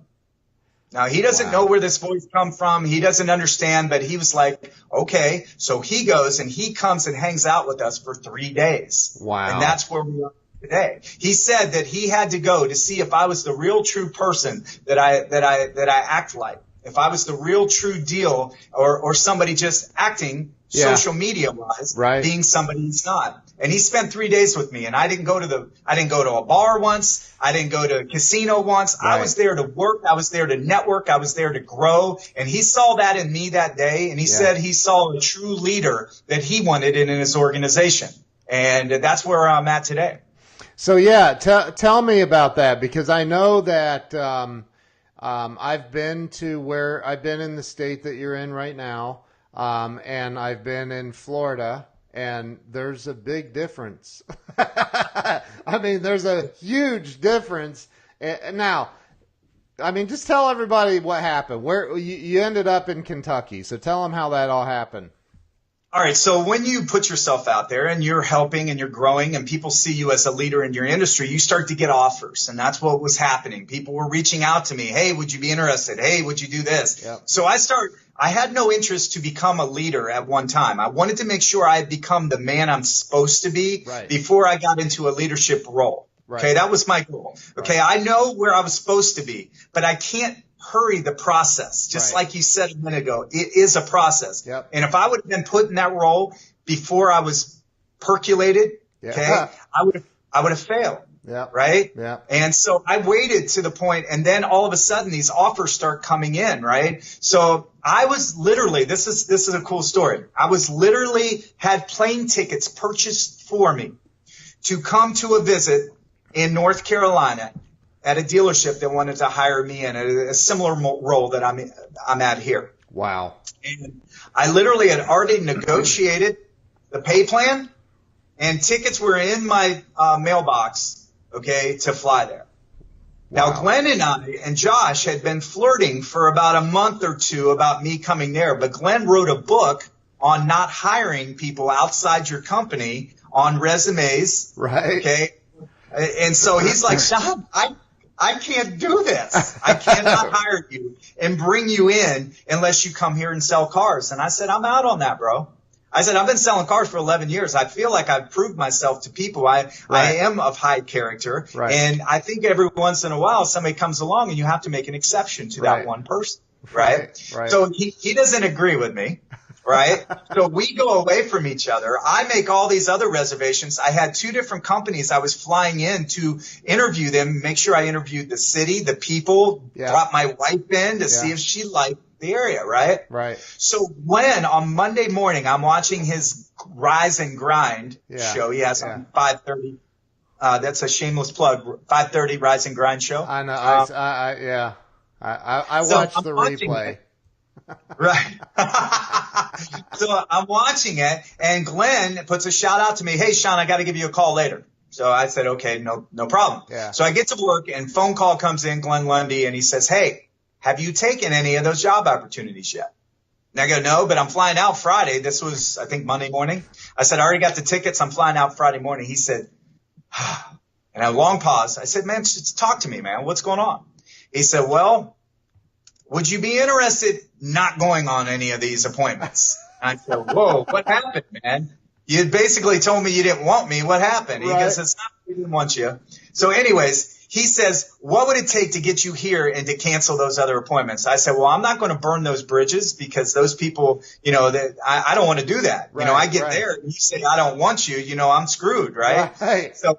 Now, he doesn't know where this voice come from. He doesn't understand, but he was like, okay. So he goes and he comes and hangs out with us for 3 days. Wow. And that's where we are today. He said that he had to go to see if I was the real true person that I act like. If I was the real true deal or somebody just acting social media wise, being somebody he's not. And he spent 3 days with me, and I didn't go to a bar once. I didn't go to a casino once. Right. I was there to work. I was there to network. I was there to grow. And he saw that in me that day. And he said he saw a true leader that he wanted in his organization. And that's where I'm at today. So yeah, tell me about that because I know that I've been in the state that you're in right now, and I've been in Florida, and there's a big difference. I mean, there's a huge difference. Now, I mean, just tell everybody what happened. Where you ended up in Kentucky, so tell them how that all happened. All right. So when you put yourself out there and you're helping and you're growing and people see you as a leader in your industry, you start to get offers. And that's what was happening. People were reaching out to me. Hey, would you be interested? Hey, would you do this? Yep. So I had no interest to become a leader at one time. I wanted to make sure I had become the man I'm supposed to be before I got into a leadership role. Right. Okay. That was my goal. Okay. Right. I know where I was supposed to be, but I can't hurry the process. Just like you said a minute ago, it is a process. Yep. And if I would have been put in that role before I was percolated, okay, I would have failed. Yeah. Right. Yeah. And so I waited to the point, and then all of a sudden these offers start coming in. Right. So I was literally, this is a cool story. I was literally had plane tickets purchased for me to come to a visit in North Carolina at a dealership that wanted to hire me in a similar role that I'm at here. Wow. And I literally had already negotiated the pay plan, and tickets were in my mailbox, okay, to fly there. Wow. Now, Glenn and I and Josh had been flirting for about a month or two about me coming there, but Glenn wrote a book on not hiring people outside your company on resumes. Right. Okay. And so he's like, Shawn, I can't do this. I cannot hire you and bring you in unless you come here and sell cars. And I said, I'm out on that, bro. I said, I've been selling cars for 11 years. I feel like I've proved myself to people. I am of high character. Right. And I think every once in a while somebody comes along and you have to make an exception to that one person. Right. So he doesn't agree with me. Right. So we go away from each other. I make all these other reservations. I had 2 different companies I was flying in to interview them, make sure I interviewed the city, the people, brought my wife in to see if she liked the area. Right. Right. So when on Monday morning, I'm watching his Rise and Grind show he has on 5:30. That's a shameless plug. 5:30 Rise and Grind show. I know. I watched the replay. Right. So I'm watching it, and Glenn puts a shout out to me. Hey, Shawn, I got to give you a call later. So I said, okay, no problem. Yeah. So I get to work, and phone call comes in, Glenn Lundy, and he says, hey, have you taken any of those job opportunities yet? And I go, no, but I'm flying out Friday. This was, I think, Monday morning. I said, I already got the tickets. I'm flying out Friday morning. He said, and a long pause. I said, man, just talk to me, man. What's going on? He said, well, would you be interested not going on any of these appointments? And I said, whoa, what happened, man? You basically told me you didn't want me. What happened? He goes, it's not we didn't want you. So anyways, he says, what would it take to get you here and to cancel those other appointments? I said, well, I'm not going to burn those bridges because those people, I don't want to do that. Right, I get there and you say, I don't want you, I'm screwed, right? So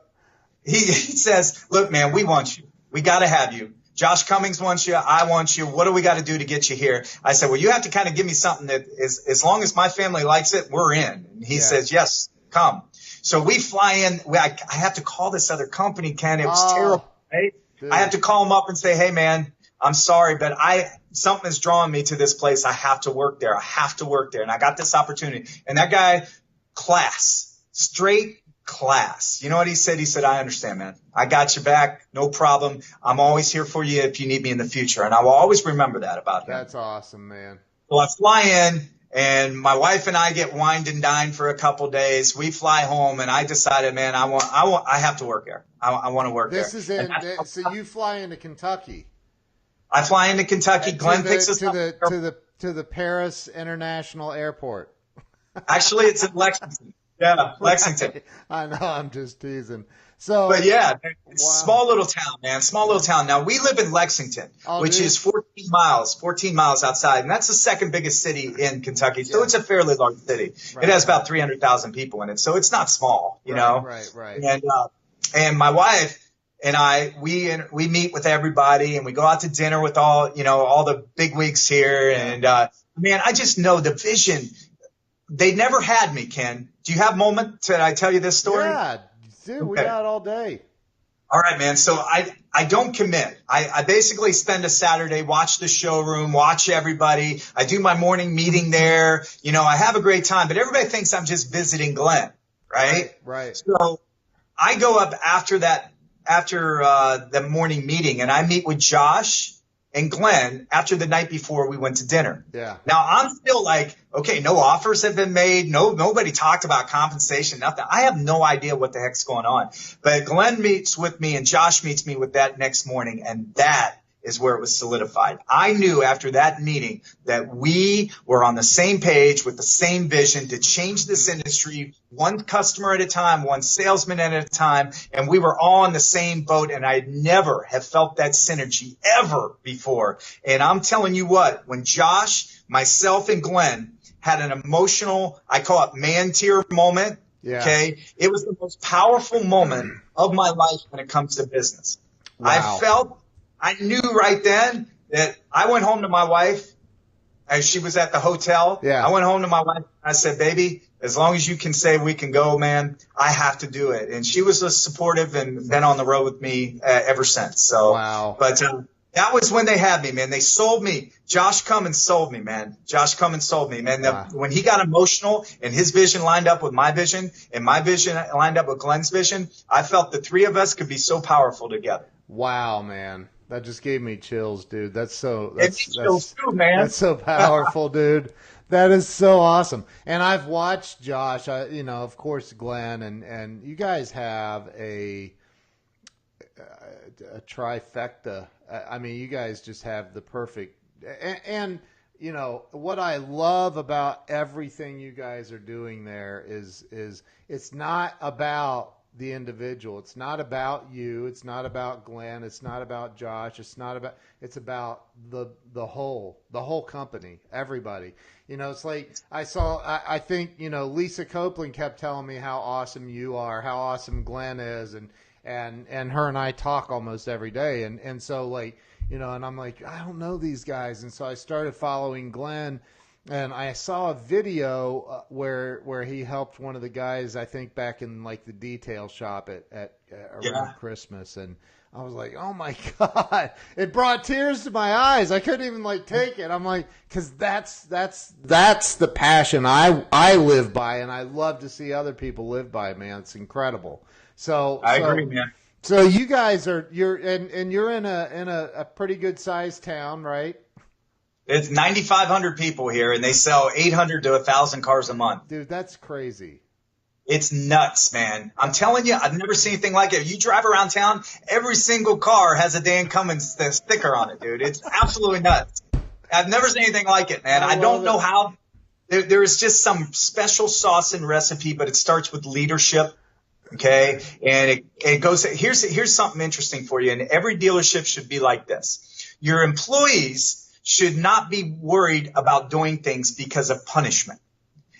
he says, look, man, we want you. We got to have you. Josh Cummings wants you. I want you. What do we got to do to get you here? I said, well, you have to kind of give me something that is, as long as my family likes it, we're in. And he says, yes, come. So we fly in. I have to call this other company, Ken. It was terrible. Right? I have to call him up and say, hey, man, I'm sorry, but something is drawing me to this place. I have to work there. I have to work there. And I got this opportunity. And that guy, straight class. You know what he said? He said, I understand, man. I got your back. No problem. I'm always here for you if you need me in the future. And I will always remember that about him. That's awesome, man. Well, I fly in and my wife and I get wined and dined for a couple of days. We fly home and I decided, man, I have to work there. I want to work there. So you fly into Kentucky. I fly into Kentucky. Glenn picks us up to the Paris International Airport. Actually, it's in Lexington. Yeah, Lexington. I know, I'm just teasing. But yeah, it's a small little town, man. Small little town. Now, we live in Lexington, which is 14 miles outside. And that's the second biggest city in Kentucky. So it's a fairly large city. Right, it has about 300,000 people in it. So it's not small, you know. Right. And my wife and I, we meet with everybody and we go out to dinner with all the bigwigs here. And, man, I just know the vision. They never had me, Ken. Do you have a moment? Did I tell you this story? Yeah, dude, we got all day. All right, man. So I don't commit. I basically spend a Saturday, watch the showroom, watch everybody. I do my morning meeting there. You know, I have a great time, but everybody thinks I'm just visiting Glenn, right? Right. So I go up after the morning meeting, and I meet with Josh and Glenn after the night before we went to dinner. Yeah. Now I'm still like, okay, no offers have been made. Nobody talked about compensation, nothing. I have no idea what the heck's going on. But Glenn meets with me and Josh meets me with that next morning, and that is where it was solidified. I knew after that meeting that we were on the same page with the same vision to change this industry one customer at a time, one salesman at a time, and we were all in the same boat, and I never have felt that synergy ever before. And I'm telling you what, when Josh, myself, and Glenn had an emotional, I call it man tear moment, okay, it was the most powerful moment of my life when it comes to business. Wow. I knew right then that I went home to my wife as she was at the hotel. Yeah. I went home to my wife. I said, baby, as long as you can say we can go, man, I have to do it. And she was supportive and been on the road with me ever since. So, wow. But that was when they had me, man. They sold me. Josh Cummins sold me, man. Josh Cummins sold me, man. Wow. When he got emotional and his vision lined up with my vision and my vision lined up with Glenn's vision, I felt the three of us could be so powerful together. Wow, man. That just gave me chills, dude. That's so powerful, dude. That is so awesome. And I've watched Josh, you know, of course, Glenn, and you guys have a trifecta. I mean, you guys just have the perfect and you know, what I love about everything you guys are doing there is it's not about the individual. It's not about you. It's not about Glenn. It's not about Josh. It's about the whole company, everybody. You know, it's like I think, you know, Lisa Copeland kept telling me how awesome you are, how awesome Glenn is, and her and I talk almost every day. And so, like, you know, and I'm like, I don't know these guys. And so I started following Glenn. And I saw a video where he helped one of the guys, I think back in like the detail shop at around Christmas, and I was like, oh my God, it brought tears to my eyes. I couldn't even like take it. I'm like, because that's the passion I live by, and I love to see other people live by. Man, it's incredible. I agree, man. So you guys you're in a pretty good sized town, right? It's 9,500 people here, and they sell 800 to 1,000 cars a month. Dude, that's crazy. It's nuts, man. I'm telling you, I've never seen anything like it. You drive around town, every single car has a Dan Cummins sticker on it, dude. It's absolutely nuts. I've never seen anything like it, man. I don't know how. There is just some special sauce and recipe, but it starts with leadership. Okay. And it goes, here's something interesting for you. And every dealership should be like this. Your employees should not be worried about doing things because of punishment.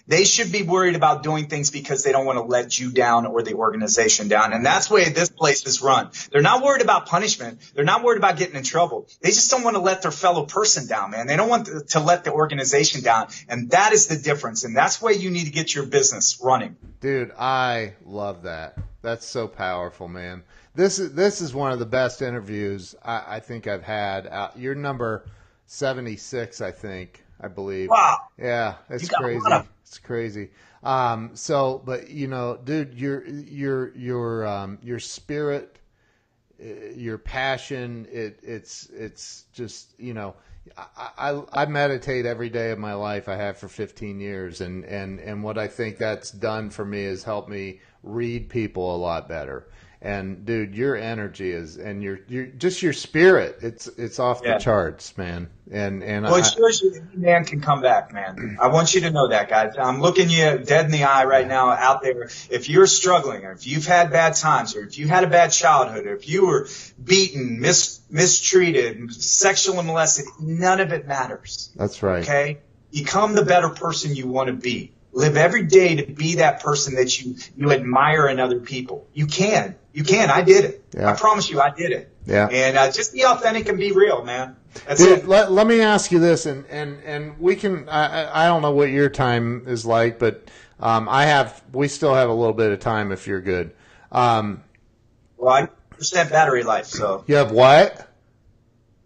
They should be worried about doing things because they don't want to let you down or the organization down. And that's the way this place is run. They're not worried about punishment. They're not worried about getting in trouble. They just don't want to let their fellow person down, man. They don't want to let the organization down. And that is the difference. And that's why you need to get your business running. Dude, I love that. That's so powerful, man. This is one of the best interviews I think I've had. Your number 76, I believe. Wow. Yeah, it's crazy. It's crazy. So, but you know, dude, your spirit, your passion, it's just, you know, I meditate every day of my life. I have for 15 years, and what I think that's done for me is helped me read people a lot better. And dude, your energy and your just your spirit, it's off the charts, man. And well, it shows you that any man can come back, man. I want you to know that, guys. I'm looking you dead in the eye right now out there. If you're struggling, or if you've had bad times, or if you had a bad childhood, or if you were beaten, mistreated, sexually molested, none of it matters. That's right. Okay? Become the better person you want to be. Live every day to be that person that you admire in other people. You can. I did it. Yeah. I promise you, I did it. Yeah. And just be authentic and be real, man. That's Dude, it. Let me ask you this, and we can. I don't know what your time is like, but we still have a little bit of time if you're good. Well, 3% battery life. So You have what?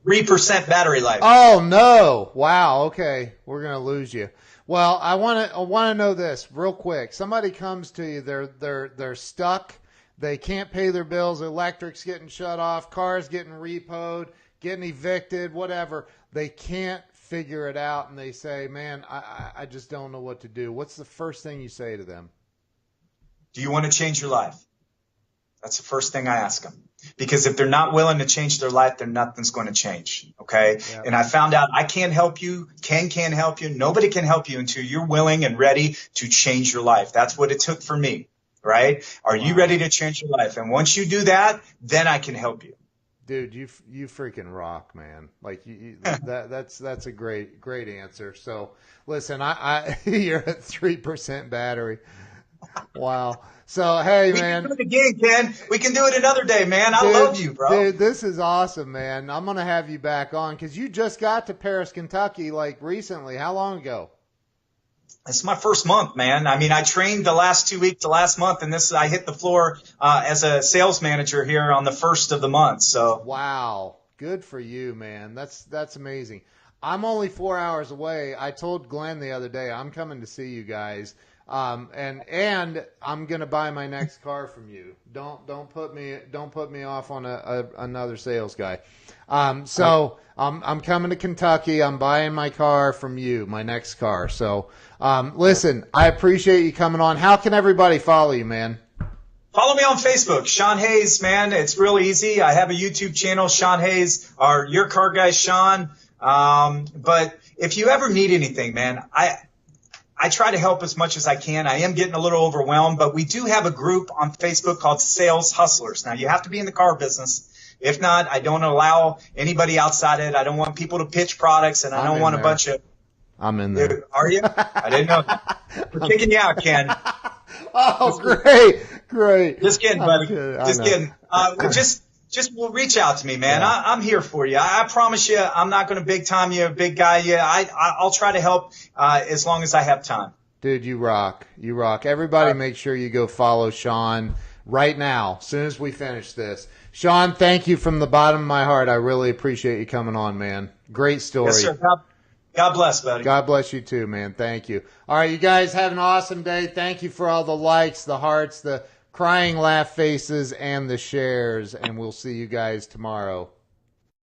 3% battery life. Oh no! Wow. Okay, we're gonna lose you. Well, I want to know this real quick. Somebody comes to you. They're stuck. They can't pay their bills. Electric's getting shut off. Cars getting repoed. Getting evicted. Whatever. They can't figure it out, and they say, "Man, I just don't know what to do." What's the first thing you say to them? Do you want to change your life? That's the first thing I ask them. Because if they're not willing to change their life, then nothing's going to change. Okay. Yeah. And I found out I can't help you. Ken can't help you. Nobody can help you until you're willing and ready to change your life. That's what it took for me. Right. Are you ready to change your life? And once you do that, then I can help you. Dude, you freaking rock, man. Like that's a great answer. So listen, I you're at 3% battery. Wow. So hey, man. We can do it again, Ken. We can do it another day, man. I love you, bro. Dude, this is awesome, man. I'm gonna have you back on because you just got to Paris, Kentucky, like recently. How long ago? It's my first month, man. I mean, I trained the last 2 weeks, the last month, and I hit the floor as a sales manager here on the first of the month. So wow, good for you, man. That's amazing. I'm only 4 hours away. I told Glenn the other day I'm coming to see you guys. And I'm gonna buy my next car from you. Don't put me off on another sales guy. So I'm coming to Kentucky. I'm buying my car from you, my next car. So listen, I appreciate you coming on. How can everybody follow you, man? Follow me on Facebook, Shawn Hays, man. It's real easy. I have a YouTube channel, Shawn Hays, or Your Car Guy Shawn. But if you ever need anything, man, I try to help as much as I can. I am getting a little overwhelmed, but we do have a group on Facebook called Sales Hustlers. Now, you have to be in the car business. If not, I don't allow anybody outside it. I don't want people to pitch products, and I don't want a bunch of – I'm in there. Are you? I didn't know that. We're kicking you out, Ken. Oh, great. Just kidding, buddy. Just kidding. Just reach out to me, man. Yeah. I'm here for you. I promise you, I'm not going to big time you, big guy you. I'll try to help as long as I have time. Dude, you rock. You rock. Everybody make sure you go follow Shawn right now, as soon as we finish this. Shawn, thank you from the bottom of my heart. I really appreciate you coming on, man. Great story. Yes, sir. God bless, buddy. God bless you too, man. Thank you. All right, you guys have an awesome day. Thank you for all the likes, the hearts, the crying laugh faces, and the shares, and we'll see you guys tomorrow.